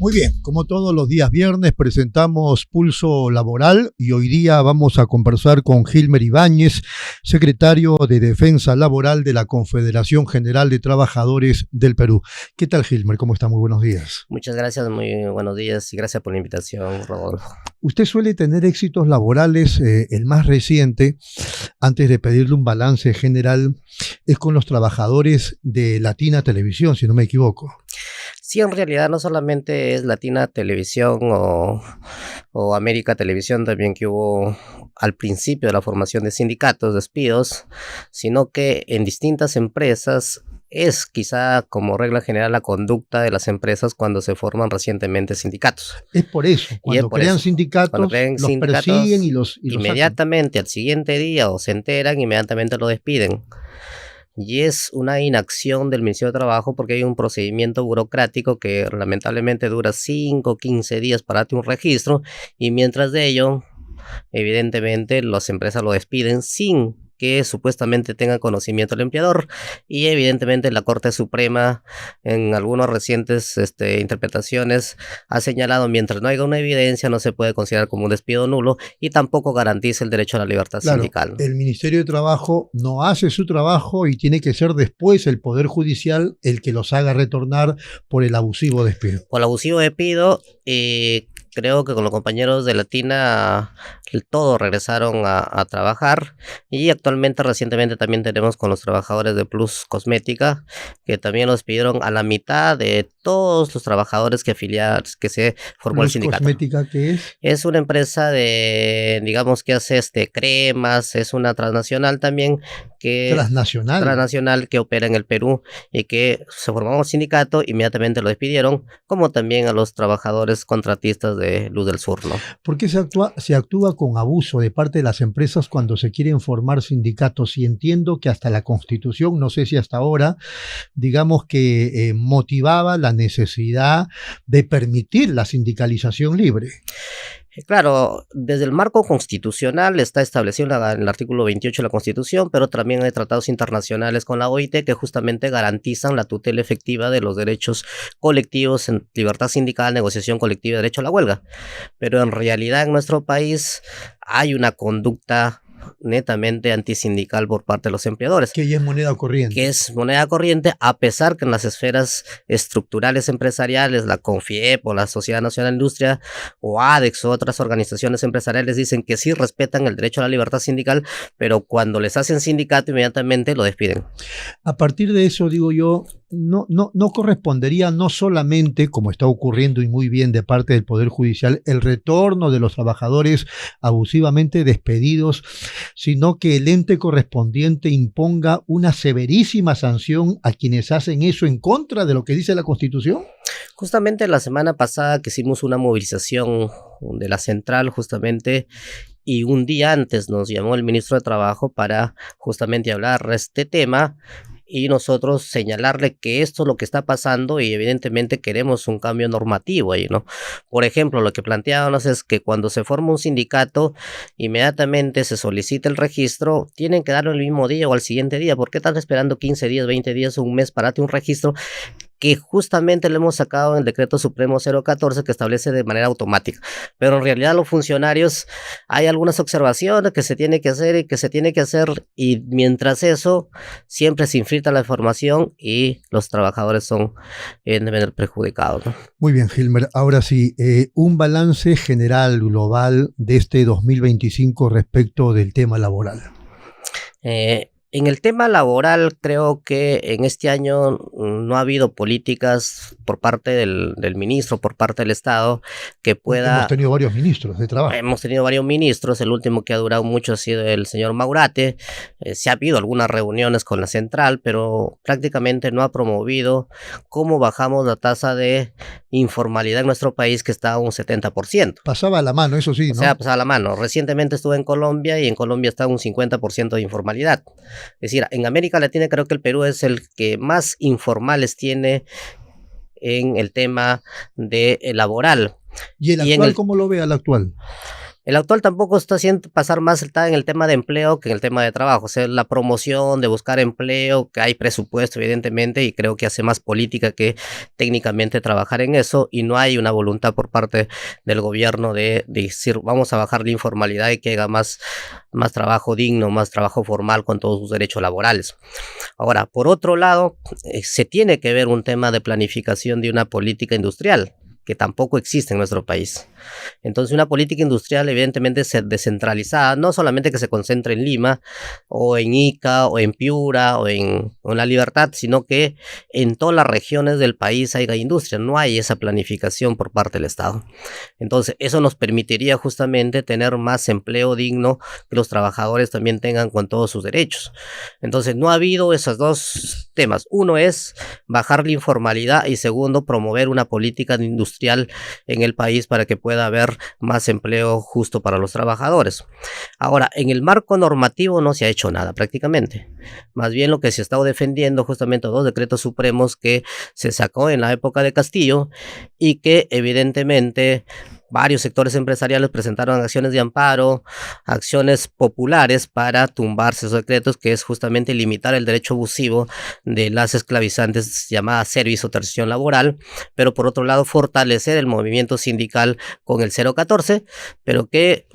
Muy bien, como todos los días viernes presentamos Pulso Laboral y hoy día vamos a conversar con Gilmer Ibáñez, secretario de Defensa Laboral de la Confederación General de Trabajadores del Perú. ¿Qué tal, Gilmer? ¿Cómo está? Muy buenos días. Muchas gracias, muy buenos días y gracias por la invitación, Rodolfo. Usted suele tener éxitos laborales, el más reciente, antes de pedirle un balance general, es con los trabajadores de Latina Televisión, si no me equivoco. Sí, en realidad no solamente es Latina Televisión o América Televisión también que hubo al principio de la formación de sindicatos, despidos, sino que en distintas empresas es quizá como regla general la conducta de las empresas cuando se forman recientemente sindicatos. Es por eso, cuando crean sindicatos, los persiguen y los inmediatamente al siguiente día o se enteran, inmediatamente lo despiden. Y es una inacción del Ministerio de Trabajo porque hay un procedimiento burocrático que lamentablemente dura 5 o 15 días para darte un registro y mientras de ello, evidentemente las empresas lo despiden sin que supuestamente tenga conocimiento el empleador y evidentemente la Corte Suprema en algunas recientes interpretaciones ha señalado mientras no haya una evidencia no se puede considerar como un despido nulo y tampoco garantiza el derecho a la libertad sindical. El Ministerio de Trabajo no hace su trabajo y tiene que ser después el Poder Judicial el que los haga retornar por el abusivo despido. Por el abusivo despido creo que con los compañeros de Latina todos regresaron a trabajar y actualmente recientemente también tenemos con los trabajadores de Plus Cosmética que también los pidieron a la mitad de todos los trabajadores que se formó el sindicato. ¿Plus Cosmética qué es? Es una empresa de, digamos que hace cremas, es una transnacional también transnacional que opera en el Perú y que se formó un sindicato, inmediatamente lo despidieron, como también a los trabajadores contratistas de Luz del Sur, ¿no? ¿Por qué se actúa con abuso de parte de las empresas cuando se quieren formar sindicatos? Y entiendo que hasta la Constitución, no sé si hasta ahora, digamos que motivaba la necesidad de permitir la sindicalización libre. Claro, desde el marco constitucional está establecido en el artículo 28 de la Constitución, pero también hay tratados internacionales con la OIT que justamente garantizan la tutela efectiva de los derechos colectivos en libertad sindical, negociación colectiva y derecho a la huelga. Pero en realidad en nuestro país hay una conducta netamente antisindical por parte de los empleadores. Que ya es moneda corriente. Que es moneda corriente, a pesar que en las esferas estructurales empresariales, la CONFIEP o la Sociedad Nacional de Industria o ADEX o otras organizaciones empresariales dicen que sí respetan el derecho a la libertad sindical, pero cuando les hacen sindicato inmediatamente lo despiden. A partir de eso, digo yo, no correspondería no solamente, como está ocurriendo y muy bien de parte del Poder Judicial, el retorno de los trabajadores abusivamente despedidos, sino que el ente correspondiente imponga una severísima sanción a quienes hacen eso en contra de lo que dice la Constitución. Justamente la semana pasada que hicimos una movilización de la central justamente y un día antes nos llamó el ministro de Trabajo para justamente hablar de este tema y nosotros señalarle que esto es lo que está pasando y evidentemente queremos un cambio normativo ahí, ¿no? Por ejemplo, lo que planteábamos es que cuando se forma un sindicato, inmediatamente se solicita el registro, tienen que darlo el mismo día o al siguiente día. ¿Por qué están esperando 15 días, 20 días, un mes para darte un registro? Que justamente lo hemos sacado en el Decreto Supremo 014 que establece de manera automática. Pero en realidad los funcionarios hay algunas observaciones que se tiene que hacer y que se tiene que hacer y mientras eso siempre se infiltra la información y los trabajadores son perjudicados, ¿no? Muy bien, Gilmer. Ahora sí, un balance general, global de este 2025 respecto del tema laboral. En el tema laboral, creo que en este año no ha habido políticas por parte del ministro, por parte del Estado, que pueda... Hemos tenido varios ministros de trabajo. Hemos tenido varios ministros, el último que ha durado mucho ha sido el señor Maurate. Se ha habido algunas reuniones con la central, pero prácticamente no ha promovido cómo bajamos la tasa de informalidad en nuestro país, que está a un 70%. Pasaba a la mano, eso sí, ¿no? O sea, pasaba a la mano. Recientemente estuve en Colombia y en Colombia está un 50% de informalidad. Es decir, en América Latina creo que el Perú es el que más informales tiene en el tema de laboral. ¿Y el actual cómo lo ve al actual? El actual tampoco está haciendo pasar más está en el tema de empleo que en el tema de trabajo. O sea, la promoción de buscar empleo, que hay presupuesto, evidentemente, y creo que hace más política que técnicamente trabajar en eso, y no hay una voluntad por parte del gobierno de decir, vamos a bajar la informalidad y que haga más trabajo digno, más trabajo formal con todos sus derechos laborales. Ahora, por otro lado, se tiene que ver un tema de planificación de una política industrial, que tampoco existe en nuestro país. Entonces, una política industrial evidentemente descentralizada, no solamente que se concentre en Lima, o en Ica, o en Piura, o en La Libertad, sino que en todas las regiones del país haya industria. No hay esa planificación por parte del Estado. Entonces, eso nos permitiría justamente tener más empleo digno, que los trabajadores también tengan con todos sus derechos. Entonces, no ha habido esos dos temas. Uno es bajar la informalidad y segundo, promover una política industrial en el país para que pueda haber más empleo justo para los trabajadores. Ahora, en el marco normativo no se ha hecho nada prácticamente. Más bien lo que se ha estado defendiendo justamente dos decretos supremos que se sacó en la época de Castillo y que evidentemente varios sectores empresariales presentaron acciones de amparo, acciones populares para tumbarse esos decretos, que es justamente limitar el derecho abusivo de las esclavizantes llamadas servicio o terciación laboral, pero por otro lado fortalecer el movimiento sindical con el 014, pero que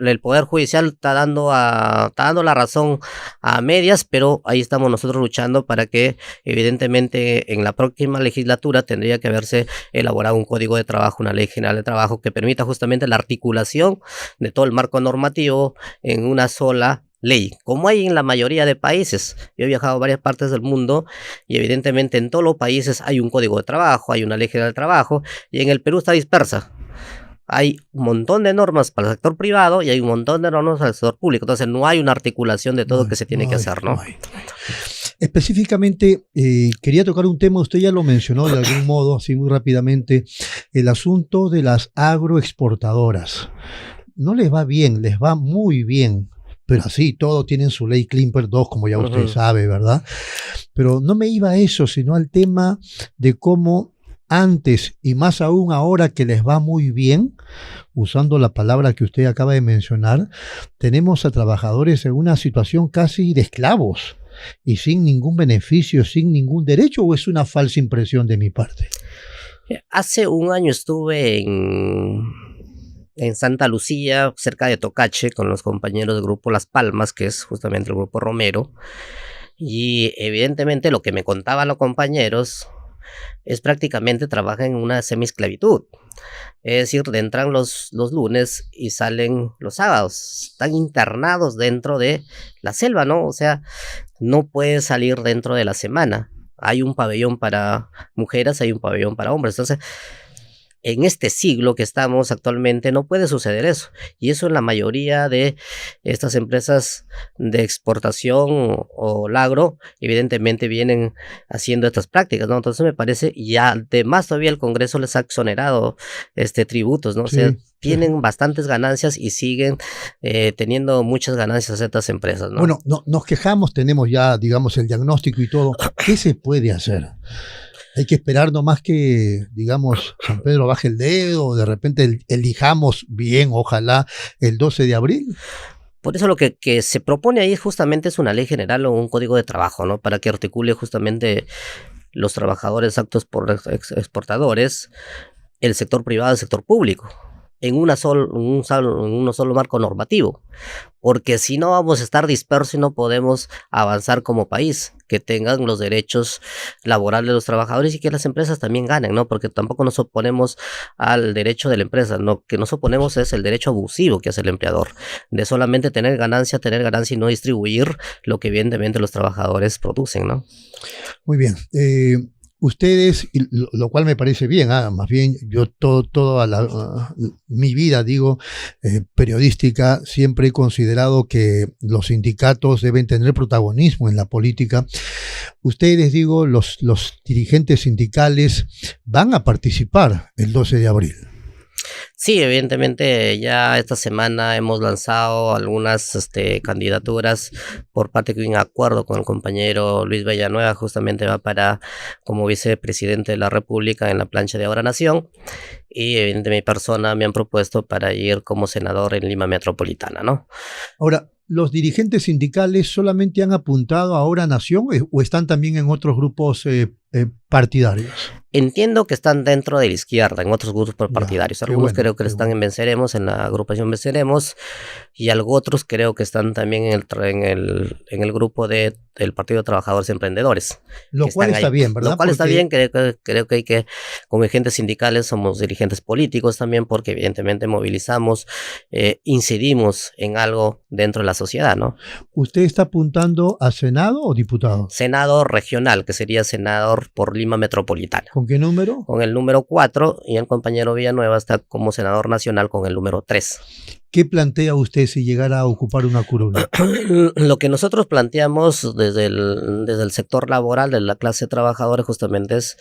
el Poder Judicial está dando la razón a medias, pero ahí estamos nosotros luchando para que evidentemente en la próxima legislatura tendría que haberse elaborado un código de trabajo, una ley general de trabajo que permita justamente la articulación de todo el marco normativo en una sola ley, como hay en la mayoría de países. Yo he viajado a varias partes del mundo y evidentemente en todos los países hay un código de trabajo, hay una ley general de trabajo, y en el Perú está dispersa. Hay un montón de normas para el sector privado y hay un montón de normas para el sector público. Entonces no hay una articulación de todo que se tiene que hacer, ¿no? Específicamente, quería tocar un tema, usted ya lo mencionó de algún modo, así muy rápidamente, el asunto de las agroexportadoras. No les va bien, les va muy bien, pero así, todo tienen su ley Klimper 2, como ya usted sabe, ¿verdad? Pero no me iba a eso, sino al tema de cómo antes y más aún ahora que les va muy bien, usando la palabra que usted acaba de mencionar, tenemos a trabajadores en una situación casi de esclavos y sin ningún beneficio, sin ningún derecho, ¿o es una falsa impresión de mi parte? Hace un año estuve en Santa Lucía, cerca de Tocache, con los compañeros del grupo Las Palmas, que es justamente el grupo Romero, y evidentemente lo que me contaban los compañeros es prácticamente trabajan en una semiesclavitud. Es decir, entran los lunes y salen los sábados. Están internados dentro de la selva, ¿no? O sea, no puede salir dentro de la semana. Hay un pabellón para mujeres, hay un pabellón para hombres. Entonces, en este siglo que estamos actualmente no puede suceder eso. Y eso en la mayoría de estas empresas de exportación o agro, evidentemente vienen haciendo estas prácticas, ¿no? Entonces me parece, y además todavía el Congreso les ha exonerado tributos, ¿no? Sí, o sea, tienen bastantes ganancias y siguen teniendo muchas ganancias estas empresas, ¿no? Bueno, nos quejamos, tenemos ya, digamos, el diagnóstico y todo. ¿Qué se puede hacer? Hay que esperar nomás que, digamos, San Pedro baje el dedo, o de repente elijamos bien, ojalá, el 12 de abril. Por eso lo que se propone ahí justamente es una ley general o un código de trabajo, ¿no? Para que articule justamente los trabajadores aptos por exportadores, el sector privado y el sector público, en un solo marco normativo, porque si no vamos a estar dispersos y no podemos avanzar como país, que tengan los derechos laborales de los trabajadores y que las empresas también ganen, ¿no? Porque tampoco nos oponemos al derecho de la empresa, lo que nos oponemos es el derecho abusivo que hace el empleador, de solamente tener ganancia y no distribuir lo que evidentemente los trabajadores producen, ¿no? Muy bien. Ustedes, lo cual me parece bien, más bien yo toda mi vida, digo, periodística, siempre he considerado que los sindicatos deben tener protagonismo en la política. Ustedes, digo, los dirigentes sindicales van a participar el 12 de abril. Sí, evidentemente ya esta semana hemos lanzado algunas candidaturas por parte de un acuerdo con el compañero Luis Villanueva, justamente va para como vicepresidente de la República en la plancha de Ahora Nación, y evidentemente mi persona me han propuesto para ir como senador en Lima Metropolitana, ¿no? Ahora, ¿los dirigentes sindicales solamente han apuntado a Ahora Nación o están también en otros grupos partidarios? Entiendo que están dentro de la izquierda, en otros grupos partidarios. Algunos creo que están en Venceremos, en la agrupación Venceremos, y otros creo que están también en el grupo del Partido de Trabajadores Emprendedores. Lo cual está bien, ¿verdad? Lo cual está bien, creo que hay que, como dirigentes sindicales, somos dirigentes políticos también, porque evidentemente movilizamos, incidimos en algo dentro de la sociedad, ¿no? ¿Usted está apuntando a Senado o diputado? Senador regional, que sería senador por Lima Metropolitana. ¿Con qué número? Con el número 4, y el compañero Villanueva está como senador nacional con el número 3. ¿Qué plantea usted si llegara a ocupar una curul? Lo que nosotros planteamos desde el sector laboral de la clase trabajadora justamente es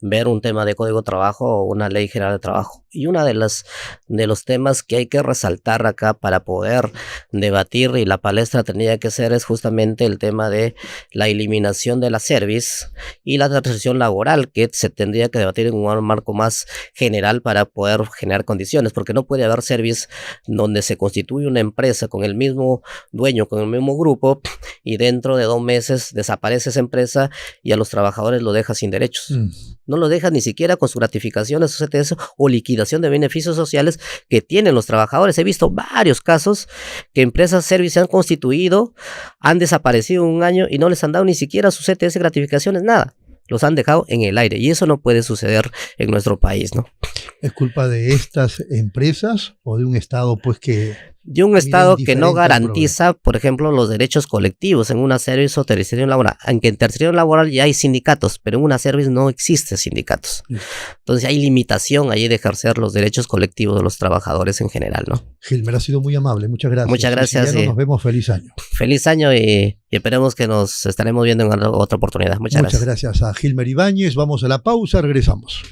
ver un tema de código de trabajo o una ley general de trabajo. Y uno de los temas que hay que resaltar acá para poder debatir, y la palestra tenía que ser, es justamente el tema de la eliminación de la service y la transición laboral, que se tendría que debatir en un marco más general para poder generar condiciones, porque no puede haber service donde se constituye una empresa con el mismo dueño, con el mismo grupo, y dentro de 2 meses desaparece esa empresa y a los trabajadores lo deja sin derechos. No lo deja ni siquiera con su gratificación, su CTS o liquidación de beneficios sociales que tienen los trabajadores. He visto varios casos que empresas service se han constituido, han desaparecido 1 año y no les han dado ni siquiera sus CTS, gratificaciones, nada. Los han dejado en el aire, y eso no puede suceder en nuestro país, ¿no? ¿Es culpa de estas empresas o de un Estado de un Estado que no garantiza, por ejemplo, los derechos colectivos en una service o tercerización laboral? Aunque en tercerización laboral ya hay sindicatos, pero en una service no existen sindicatos. Entonces hay limitación ahí de ejercer los derechos colectivos de los trabajadores en general, ¿no? Gilmer, ha sido muy amable, muchas gracias. Muchas gracias. Nos vemos, feliz año. Feliz año y esperemos que nos estaremos viendo en otra oportunidad. Muchas gracias. Muchas gracias a Gilmer Ibáñez. Vamos a la pausa, regresamos.